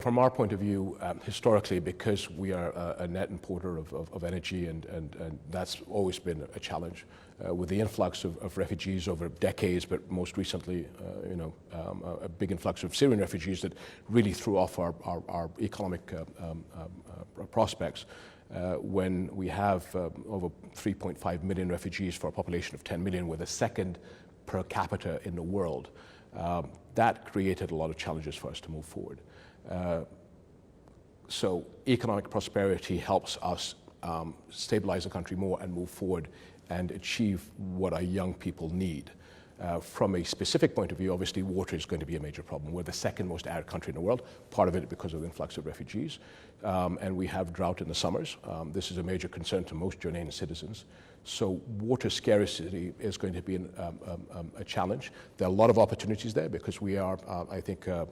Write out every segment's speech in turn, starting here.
From our point of view, historically, because we are a net importer of energy, and that's always been a challenge, with the influx of refugees over decades, but most recently, a big influx of Syrian refugees that really threw off our economic prospects. When we have over 3.5 million refugees for a population of 10 million, we're the second per capita in the world. That created a lot of challenges for us to move forward. So economic prosperity helps us stabilize the country more and move forward and achieve what our young people need. From a specific point of view, obviously water is going to be a major problem. We're the second most arid country in the world, part of it because of the influx of refugees, and we have drought in the summers. This is a major concern to most Jordanian citizens. So water scarcity is going to be a challenge. There are a lot of opportunities there because we are, I think, a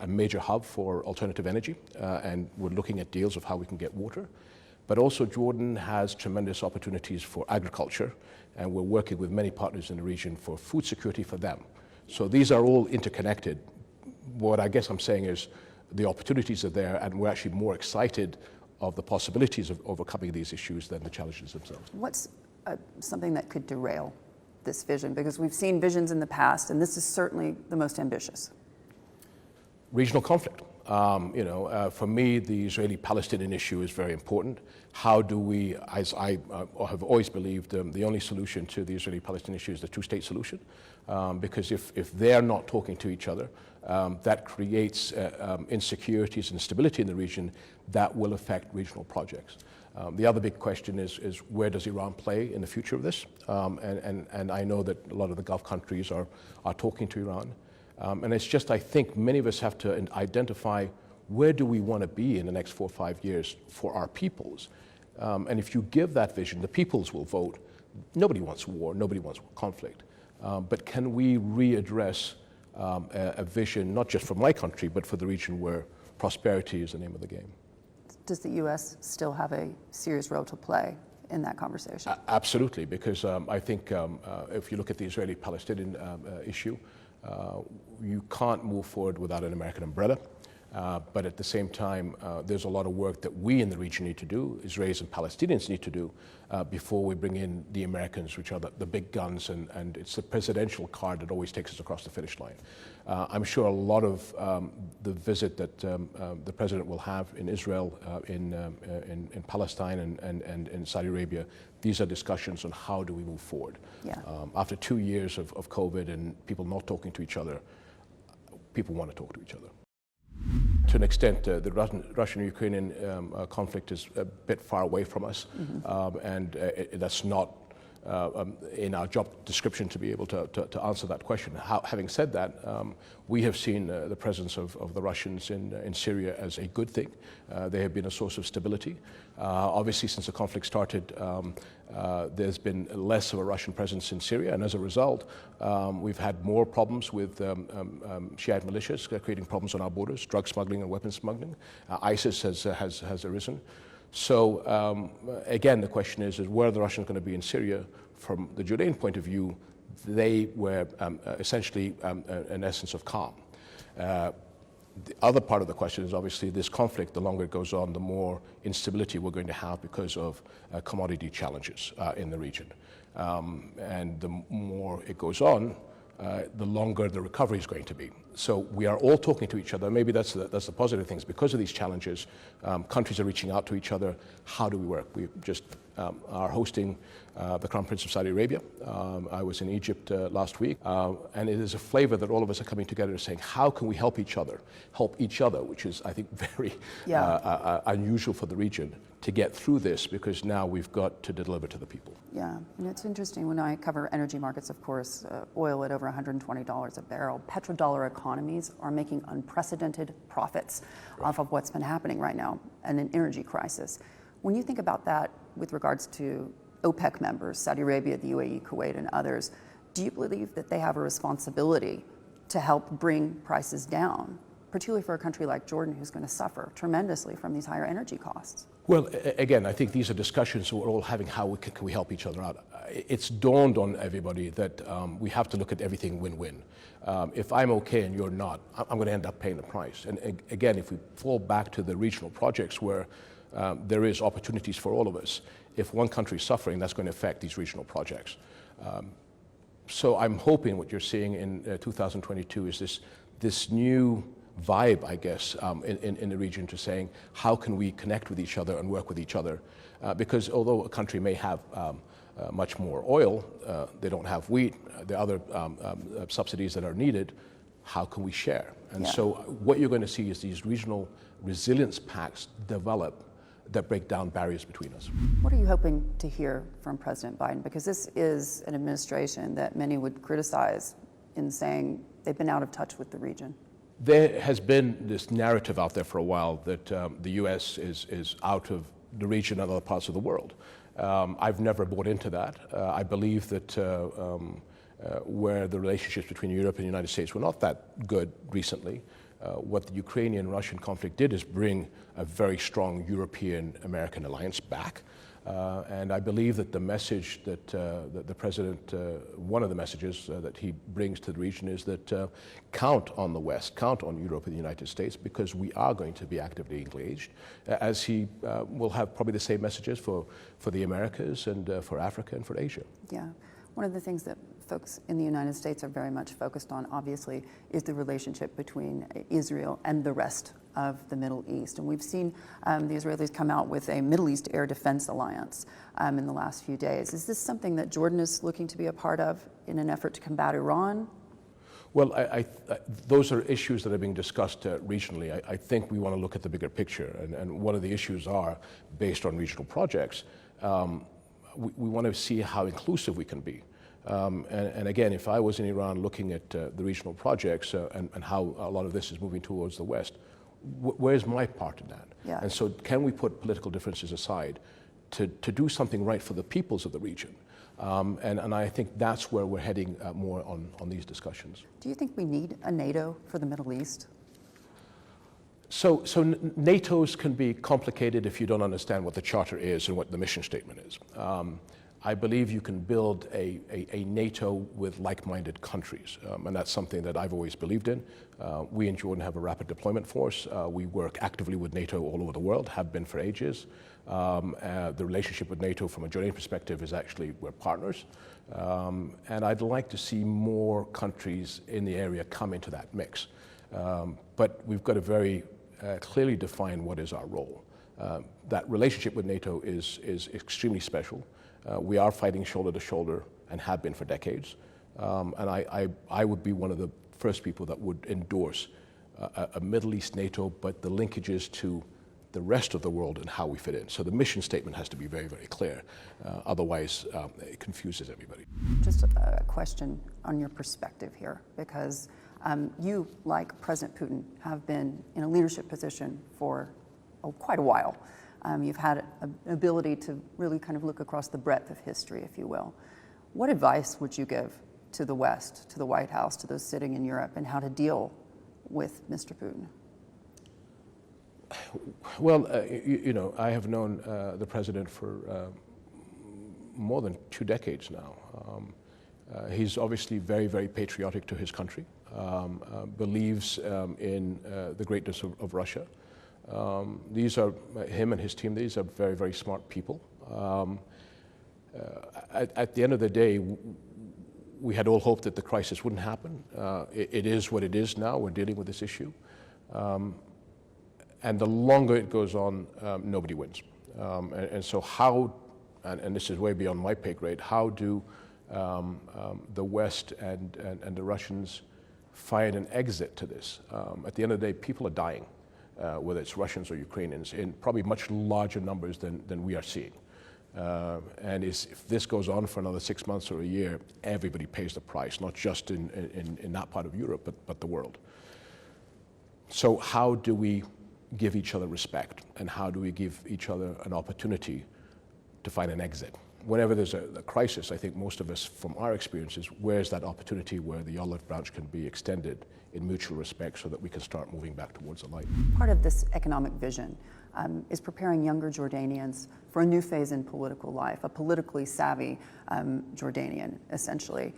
major hub for alternative energy, and we're looking at deals of how we can get water. But also Jordan has tremendous opportunities for agriculture, and we're working with many partners in the region for food security for them. So these are all interconnected. What I guess I'm saying is the opportunities are there, and we're actually more excited of the possibilities of overcoming these issues than the challenges themselves. What's something that could derail this vision? Because we've seen visions in the past, and this is certainly the most ambitious. Regional conflict. For me, the Israeli-Palestinian issue is very important. How do we, as I have always believed, the only solution to the Israeli-Palestinian issue is the two-state solution, because if they're not talking to each other, that creates insecurities and instability in the region that will affect regional projects. The other big question is where does Iran play in the future of this? And I know that a lot of the Gulf countries are talking to Iran. And it's just, I think many of us have to identify where do we want to be in the next 4 or 5 years for our peoples. And if you give that vision, the peoples will vote. Nobody wants war, nobody wants conflict. But can we readdress a vision, not just for my country, but for the region where prosperity is the name of the game? Does the U.S. still have a serious role to play in that conversation? Absolutely, because I think if you look at the Israeli-Palestinian issue, you can't move forward without an American umbrella. But at the same time, there's a lot of work that we in the region need to do, Israelis and Palestinians need to do, before we bring in the Americans, which are the big guns, and it's the presidential card that always takes us across the finish line. I'm sure a lot of the visit that the president will have in Israel, in Palestine, and in Saudi Arabia, these are discussions on how do we move forward. Yeah. After 2 years of COVID and people not talking to each other, people want to talk to each other. To an extent, the Russian-Ukrainian conflict is a bit far away from us, and that's not in our job description to be able to answer that question. Having said that, we have seen the presence of the Russians in Syria as a good thing. They have been a source of stability. Obviously, since the conflict started, there's been less of a Russian presence in Syria, and as a result, we've had more problems with Shiite militias creating problems on our borders, drug smuggling and weapons smuggling. ISIS has arisen. So again, the question is where are the Russians going to be in Syria? From the Jordanian point of view, they were essentially an essence of calm. The other part of the question is obviously this conflict, the longer it goes on, the more instability we're going to have because of commodity challenges in the region. And the more it goes on, the longer the recovery is going to be. So we are all talking to each other. Maybe that's the positive things. Because of these challenges, countries are reaching out to each other. How do we work? We just are hosting the Crown Prince of Saudi Arabia. I was in Egypt last week, and it is a flavor that all of us are coming together saying, how can we help each other, which is, I think, very unusual for the region to get through this, because now we've got to deliver to the people. Yeah, and it's interesting when I cover energy markets, of course, oil at over $120 a barrel, petrodollar economies are making unprecedented profits off of what's been happening right now and an energy crisis. When you think about that with regards to OPEC members, Saudi Arabia, the UAE, Kuwait, and others, do you believe that they have a responsibility to help bring prices down particularly for a country like Jordan, who's going to suffer tremendously from these higher energy costs? Well, again, I think these are discussions we're all having. How can we help each other out? It's dawned on everybody that we have to look at everything win-win. If I'm okay and you're not, I'm going to end up paying the price. And again, if we fall back to the regional projects where there is opportunities for all of us, if one country is suffering, that's going to affect these regional projects. So I'm hoping what you're seeing in 2022 is this new vibe, I guess, in the region to saying, how can we connect with each other and work with each other? Because although a country may have much more oil, they don't have wheat, there are other subsidies that are needed, how can we share? And so what you're going to see is these regional resilience pacts develop that break down barriers between us. What are you hoping to hear from President Biden? Because this is an administration that many would criticize in saying they've been out of touch with the region. There has been this narrative out there for a while that the U.S. is out of the region and other parts of the world. I've never bought into that. I believe that where the relationships between Europe and the United States were not that good recently, what the Ukrainian-Russian conflict did is bring a very strong European-American alliance back. And I believe that the message that the President, one of the messages that he brings to the region is that count on the West, count on Europe and the United States, because we are going to be actively engaged, as he will have probably the same messages for the Americas and for Africa and for Asia. Yeah. One of the things that folks in the United States are very much focused on, obviously, is the relationship between Israel and the rest of the Middle East. And we've seen the Israelis come out with a Middle East Air Defense Alliance in the last few days. Is this something that Jordan is looking to be a part of in an effort to combat Iran? Well, those are issues that are being discussed regionally. I think we want to look at the bigger picture. And one of the issues are based on regional projects. We want to see how inclusive we can be. And again, if I was in Iran looking at the regional projects and how a lot of this is moving towards the West, where's my part in that? Yeah. And so can we put political differences aside to do something right for the peoples of the region? And I think that's where we're heading more on these discussions. Do you think we need a NATO for the Middle East? So NATO's can be complicated if you don't understand what the charter is and what the mission statement is. I believe you can build a NATO with like-minded countries, and that's something that I've always believed in. We in Jordan have a rapid deployment force. We work actively with NATO all over the world, have been for ages. The relationship with NATO from a Jordanian perspective is actually we're partners. And I'd like to see more countries in the area come into that mix. But we've got to very clearly define what is our role. That relationship with NATO is extremely special. We are fighting shoulder to shoulder and have been for decades. And I would be one of the first people that would endorse a Middle East NATO, but the linkages to the rest of the world and how we fit in. So the mission statement has to be very, very clear. Otherwise, it confuses everybody. Just a question on your perspective here, because you, like President Putin, have been in a leadership position for quite a while. You've had an ability to really kind of look across the breadth of history, if you will. What advice would you give to the West, to the White House, to those sitting in Europe, and how to deal with Mr. Putin? Well, you know, I have known the president for more than 2 decades now. He's obviously very, very patriotic to his country, believes in the greatness of Russia. These are, him and his team, these are very, very smart people. At the end of the day, we had all hoped that the crisis wouldn't happen. It is what it is now. We're dealing with this issue. And the longer it goes on, nobody wins. And so how, and this is way beyond my pay grade, how do the West and the Russians find an exit to this? At the end of the day, people are dying, whether it's Russians or Ukrainians, in probably much larger numbers than we are seeing. And if this goes on for another 6 months or a year, everybody pays the price, not just in that part of Europe, but the world. So how do we give each other respect, and how do we give each other an opportunity to find an exit? whenever there's a crisis, I think most of us, from our experiences, where's that opportunity where the olive branch can be extended in mutual respect so that we can start moving back towards the light. Part of this economic vision is preparing younger Jordanians for a new phase in political life, a politically savvy Jordanian, essentially.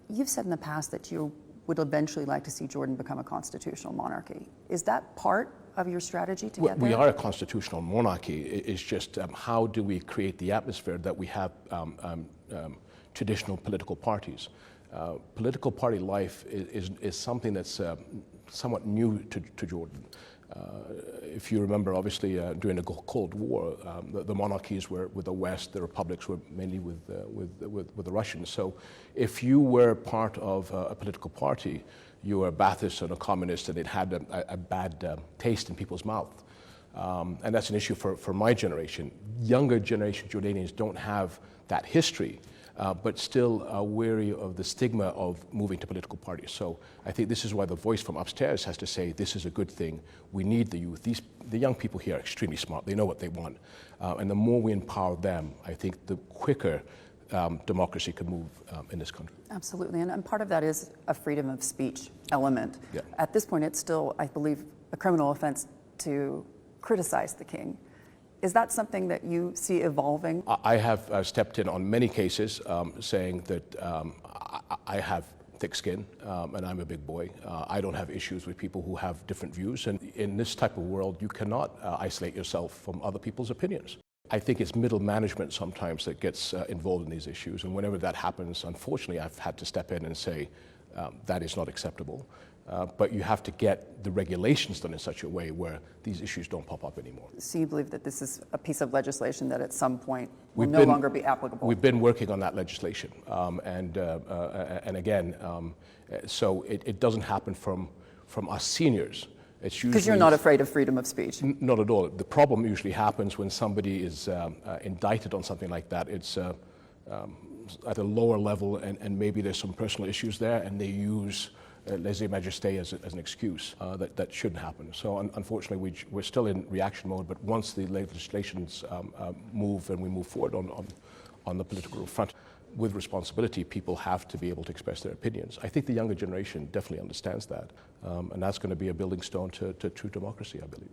You've said in the past that you would eventually like to see Jordan become a constitutional monarchy. Is that part of your strategy to get there? We are a constitutional monarchy. It's just how do we create the atmosphere that we have traditional political parties. Political party life is something that's somewhat new to Jordan. If you remember, obviously, during the Cold War, the monarchies were with the West, the republics were mainly with the Russians. So if you were part of a political party, you were a Ba'athist and a communist, and it had a bad taste in people's mouth. And that's an issue for my generation. Younger generation Jordanians don't have that history, but still are wary of the stigma of moving to political parties. So I think this is why the voice from upstairs has to say, this is a good thing. We need the youth. The young people here are extremely smart. They know what they want. And the more we empower them, I think the quicker democracy can move in this country. Absolutely, and part of that is a freedom of speech element. Yeah. At this point, it's still, I believe, a criminal offense to criticize the king. Is that something that you see evolving? I have stepped in on many cases saying that I have thick skin and I'm a big boy. I don't have issues with people who have different views. And in this type of world, you cannot isolate yourself from other people's opinions. I think it's middle management sometimes that gets involved in these issues. And whenever that happens, unfortunately, I've had to step in and say that is not acceptable. But you have to get the regulations done in such a way where these issues don't pop up anymore. So you believe that this is a piece of legislation that at some point will no longer be applicable? We've been working on that legislation. And again, so it doesn't happen from us seniors. Because you're not afraid of freedom of speech? Not at all. The problem usually happens when somebody is indicted on something like that. It's at a lower level, and maybe there's some personal issues there, and they use Majesty as an excuse. That shouldn't happen. So unfortunately, we're still in reaction mode, but once the legislations move and we move forward on the political front, with responsibility, people have to be able to express their opinions. I think the younger generation definitely understands that, and that's going to be a building stone to true democracy, I believe.